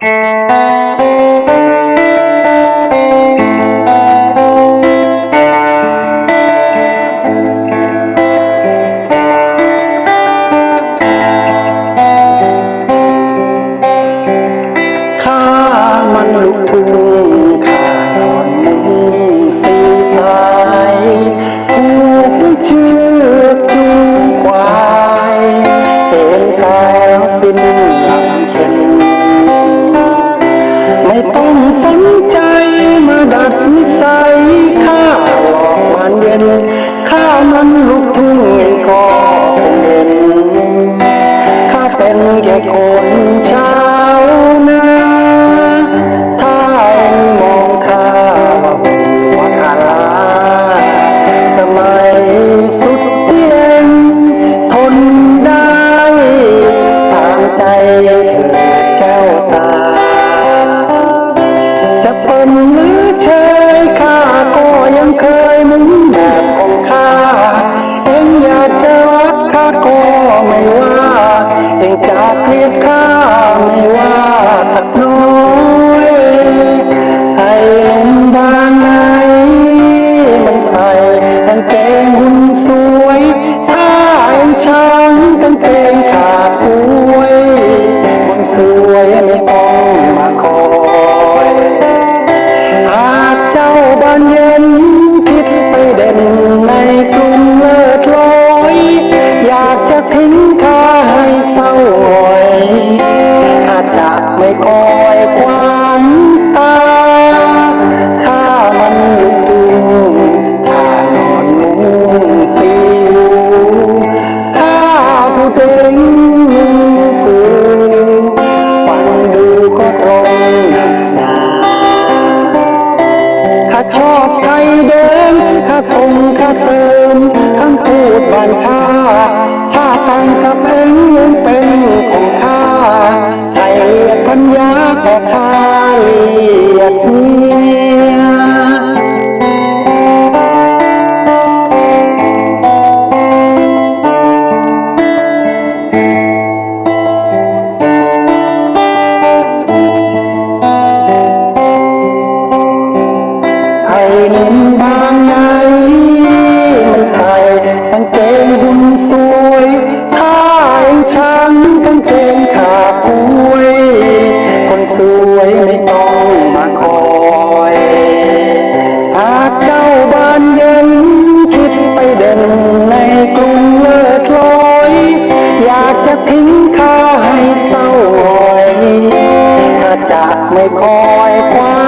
ลูกทุ่งข้านอนมุ้งสีสายผูกด้วยเชือกจูงควายเห็นกาวสิ้นลำเค็ญไม่ต้องสนใจมาดัดนิสัยข้าหลอกมันเย็นข้ามันลูกทุ่งก็เป็นเด่นข้าเป็นแค่คนชาวนาสุดเพียงทนได้ทางใจเธอแก้วตาจะเป็นหรือเชยข้าก็ยังเคยมุนแบบของข้าเองอยากจะรักข้าก็ไม่ว่าเองจะเกลียดข้าไม่ว่าสักน้อยให้เห็นบางไหนมันใส่กางเกงหุ่นสวยถ้าเองช้างกางเกงขาดป่วยคนสวยไม่ต้องมาคอยหากเจ้าบานเย็นคิดไปเด่นในกรุงเลิศลอยอยากจะทิ้งข้าให้เศร้าหงอยข้าจะไม่คอยคว้างตาข้ามันอยู่ทุ่งข้านอนมุ้งสีข้าผู้เต็งกูฟังดูก็ตรงนาข้าชอบไทยเดิมข้าส่งข้าเสริมคำพูดบ้านข้าถ้าตั้งกับเองยังเป็นของข้าไทยปัญญาแต่ข้าเลียดเมียเห็นบางไหนมันใส่กางเกงหุ่นสวยถ้าเองช้างกางเกงขาดป่วยคนสวยไม่ต้องมาคอยหากเจ้าบานเย็นคิดไปเด่นในกรุงเลิศลอยอยากจะทิ้งข้าให้เศร้าหงอยข้าจะไม่คอยคว้า